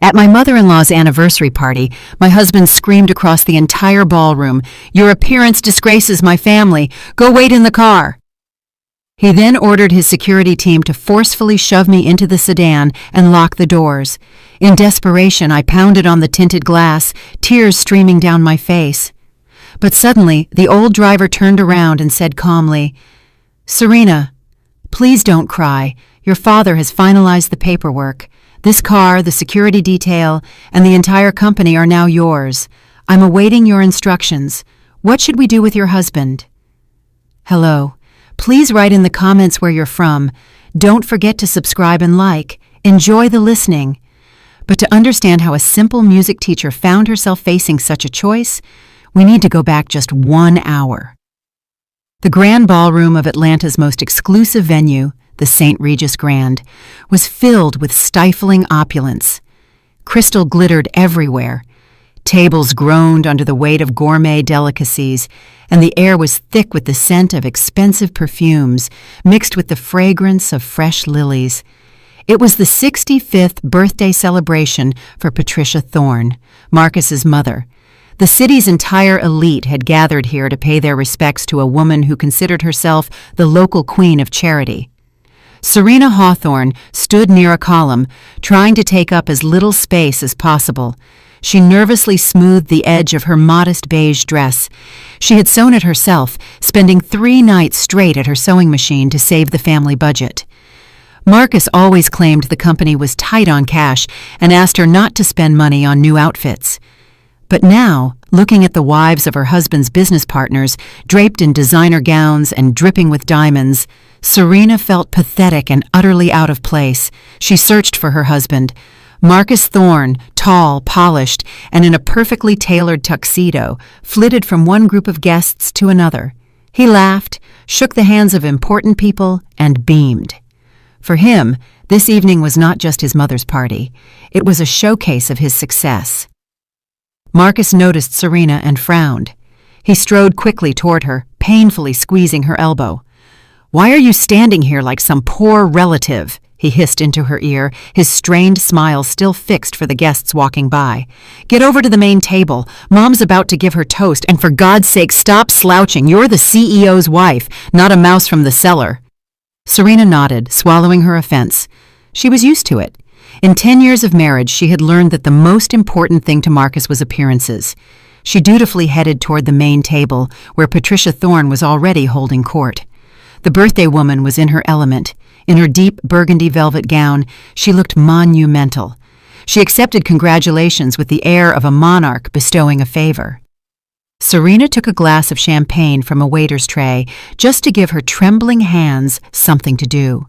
At my mother-in-law's anniversary party, my husband screamed across the entire ballroom, "Your appearance disgraces my family. Go wait in the car." He then ordered his security team to forcefully shove me into the sedan and lock the doors. In desperation, I pounded on the tinted glass, tears streaming down my face. But suddenly, the old driver turned around and said calmly, "Serena, please don't cry. Your father has finalized the paperwork. This car, the security detail, and the entire company are now yours. I'm awaiting your instructions. What should we do with your husband?" Hello. Please write in the comments where you're from. Don't forget to subscribe and like. Enjoy the listening. But to understand how a simple music teacher found herself facing such a choice, we need to go back just 1 hour. The Grand Ballroom of Atlanta's most exclusive venue, the St. Regis Grand, was filled with stifling opulence. Crystal glittered everywhere. Tables groaned under the weight of gourmet delicacies, and the air was thick with the scent of expensive perfumes, mixed with the fragrance of fresh lilies. It was the 65th birthday celebration for Patricia Thorne, Marcus's mother. The city's entire elite had gathered here to pay their respects to a woman who considered herself the local queen of charity. Serena Hawthorne stood near a column, trying to take up as little space as possible. She nervously smoothed the edge of her modest beige dress. She had sewn it herself, spending 3 nights straight at her sewing machine to save the family budget. Marcus always claimed the company was tight on cash and asked her not to spend money on new outfits. But now, looking at the wives of her husband's business partners, draped in designer gowns and dripping with diamonds, Serena felt pathetic and utterly out of place. She searched for her husband. Marcus Thorne, tall, polished, and in a perfectly tailored tuxedo, flitted from one group of guests to another. He laughed, shook the hands of important people, and beamed. For him, this evening was not just his mother's party. It was a showcase of his success. Marcus noticed Serena and frowned. He strode quickly toward her, painfully squeezing her elbow. "Why are you standing here like some poor relative?" he hissed into her ear, his strained smile still fixed for the guests walking by. "Get over to the main table. Mom's about to give her toast, and for God's sake, stop slouching. You're the CEO's wife, not a mouse from the cellar." Serena nodded, swallowing her offense. She was used to it. In 10 years of marriage, she had learned that the most important thing to Marcus was appearances. She dutifully headed toward the main table, where Patricia Thorne was already holding court. The birthday woman was in her element. In her deep burgundy velvet gown, she looked monumental. She accepted congratulations with the air of a monarch bestowing a favor. Serena took a glass of champagne from a waiter's tray just to give her trembling hands something to do.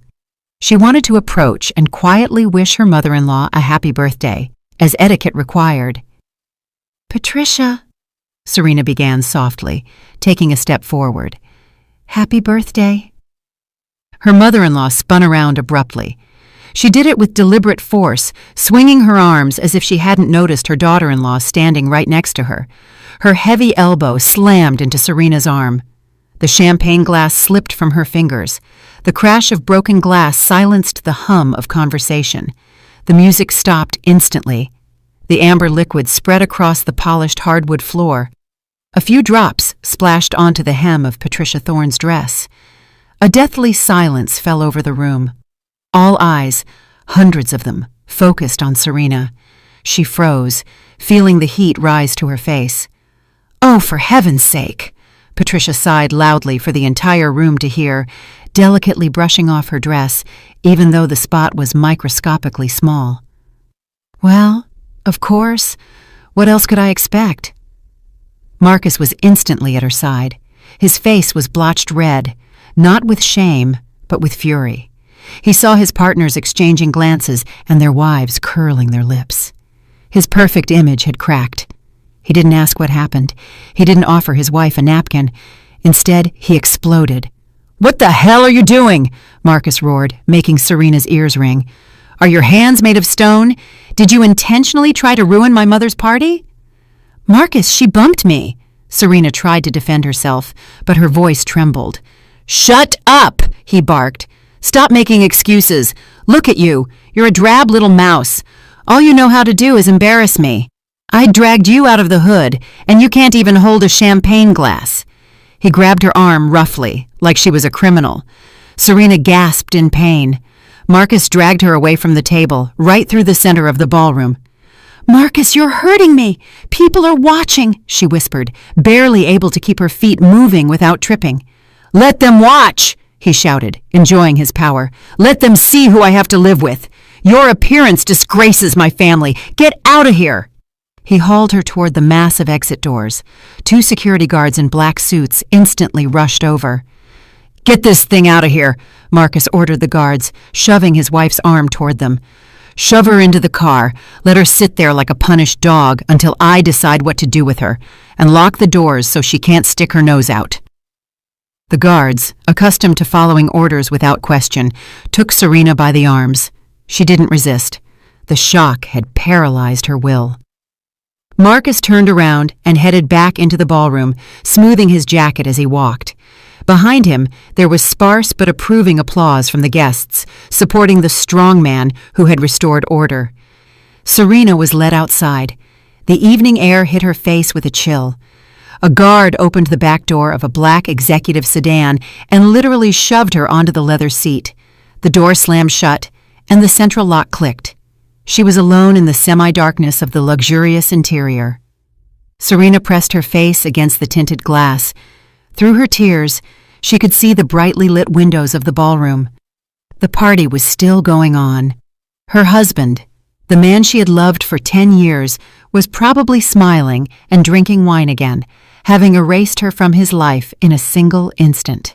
She wanted to approach and quietly wish her mother-in-law a happy birthday, as etiquette required. "Patricia," Serena began softly, taking a step forward. "Happy birthday." Her mother-in-law spun around abruptly. She did it with deliberate force, swinging her arms as if she hadn't noticed her daughter-in-law standing right next to her. Her heavy elbow slammed into Serena's arm. The champagne glass slipped from her fingers. The crash of broken glass silenced the hum of conversation. The music stopped instantly. The amber liquid spread across the polished hardwood floor. A few drops splashed onto the hem of Patricia Thorne's dress. A deathly silence fell over the room. All eyes, hundreds of them, focused on Serena. She froze, feeling the heat rise to her face. "Oh, for heaven's sake!" Patricia sighed loudly for the entire room to hear, delicately brushing off her dress, even though the spot was microscopically small. "Well, of course. What else could I expect?" Marcus was instantly at her side. His face was blotched red, not with shame, but with fury. He saw his partners exchanging glances and their wives curling their lips. His perfect image had cracked. He didn't ask what happened. He didn't offer his wife a napkin. Instead, he exploded. "What the hell are you doing?" Marcus roared, making Serena's ears ring. "Are your hands made of stone? Did you intentionally try to ruin my mother's party?" "Marcus, she bumped me." Serena tried to defend herself, but her voice trembled. "Shut up!" he barked. "Stop making excuses. Look at you. You're a drab little mouse. All you know how to do is embarrass me. I dragged you out of the hood, and you can't even hold a champagne glass." He grabbed her arm roughly, like she was a criminal. Serena gasped in pain. Marcus dragged her away from the table, right through the center of the ballroom. "Marcus, you're hurting me. People are watching," she whispered, barely able to keep her feet moving without tripping. "Let them watch," he shouted, enjoying his power. "Let them see who I have to live with. Your appearance disgraces my family. Get out of here." He hauled her toward the massive exit doors. 2 security guards in black suits instantly rushed over. "Get this thing out of here," Marcus ordered the guards, shoving his wife's arm toward them. "Shove her into the car, let her sit there like a punished dog until I decide what to do with her, and lock the doors so she can't stick her nose out." The guards, accustomed to following orders without question, took Serena by the arms. She didn't resist. The shock had paralyzed her will. Marcus turned around and headed back into the ballroom, smoothing his jacket as he walked. Behind him, there was sparse but approving applause from the guests, supporting the strong man who had restored order. Serena was led outside. The evening air hit her face with a chill. A guard opened the back door of a black executive sedan and literally shoved her onto the leather seat. The door slammed shut, and the central lock clicked. She was alone in the semi-darkness of the luxurious interior. Serena pressed her face against the tinted glass. Through her tears, she could see the brightly lit windows of the ballroom. The party was still going on. Her husband, the man she had loved for 10 years, was probably smiling and drinking wine again, having erased her from his life in a single instant.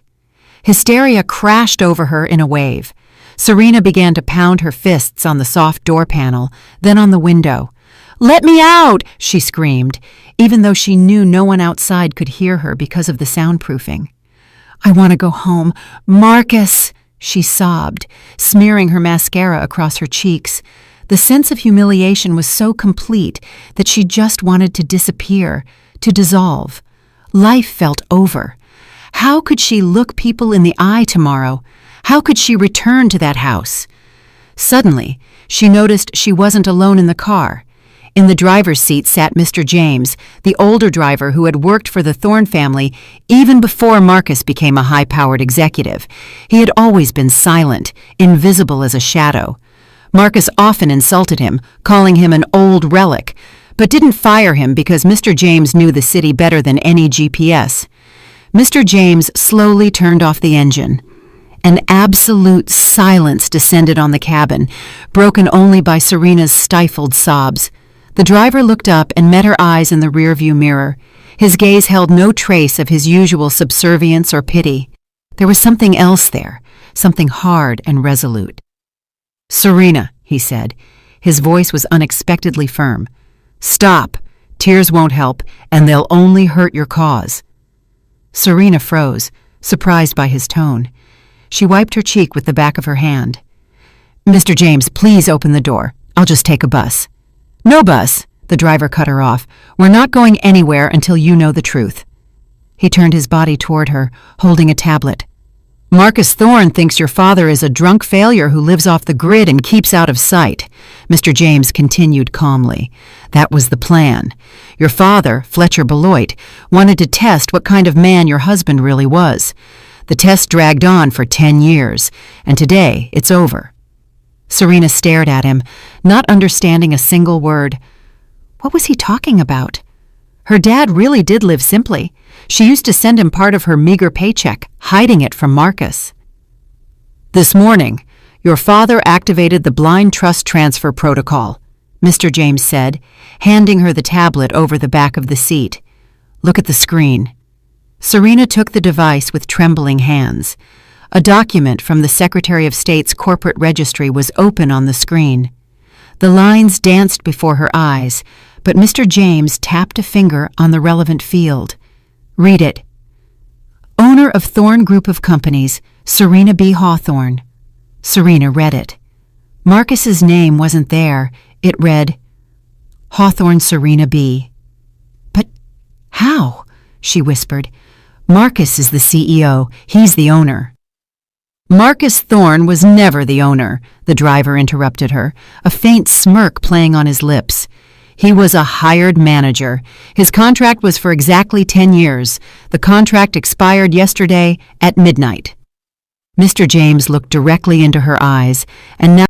Hysteria crashed over her in a wave. Serena began to pound her fists on the soft door panel, then on the window. "Let me out!" she screamed, even though she knew no one outside could hear her because of the soundproofing. "I want to go home. Marcus!" she sobbed, smearing her mascara across her cheeks. The sense of humiliation was so complete that she just wanted to disappear, to dissolve. Life felt over. How could she look people in the eye tomorrow? How could she return to that house? Suddenly, she noticed she wasn't alone in the car. In the driver's seat sat Mr. James, the older driver who had worked for the Thorne family even before Marcus became a high-powered executive. He had always been silent, invisible as a shadow. Marcus often insulted him, calling him an old relic, but didn't fire him because Mr. James knew the city better than any GPS. Mr. James slowly turned off the engine. An absolute silence descended on the cabin, broken only by Serena's stifled sobs. The driver looked up and met her eyes in the rearview mirror. His gaze held no trace of his usual subservience or pity. There was something else there, something hard and resolute. "Serena," he said. His voice was unexpectedly firm. "Stop. Tears won't help, and they'll only hurt your cause." Serena froze, surprised by his tone. She wiped her cheek with the back of her hand. "Mr. James, please open the door. I'll just take a bus." "No bus," the driver cut her off. "We're not going anywhere until you know the truth." He turned his body toward her, holding a tablet. "Marcus Thorne thinks your father is a drunk failure who lives off the grid and keeps out of sight," Mr. James continued calmly. "That was the plan. Your father, Fletcher Beloit, wanted to test what kind of man your husband really was. The test dragged on for 10 years, and today it's over." Serena stared at him, not understanding a single word. What was he talking about? Her dad really did live simply. She used to send him part of her meager paycheck, hiding it from Marcus. "This morning, your father activated the blind trust transfer protocol," Mr. James said, handing her the tablet over the back of the seat. "Look at the screen." Serena took the device with trembling hands. A document from the Secretary of State's corporate registry was open on the screen. The lines danced before her eyes, but Mr. James tapped a finger on the relevant field. "Read it." "Owner of Thorne Group of Companies, Serena B. Hawthorne." Serena read it. Marcus's name wasn't there. It read, Hawthorne Serena B. "But how?" she whispered. "Marcus is the CEO. He's the owner." Marcus Thorne was never the owner, the driver interrupted her, a faint smirk playing on his lips. He was a hired manager. His contract was for exactly 10 years. The contract expired yesterday at midnight. Mr. James looked directly into her eyes, and now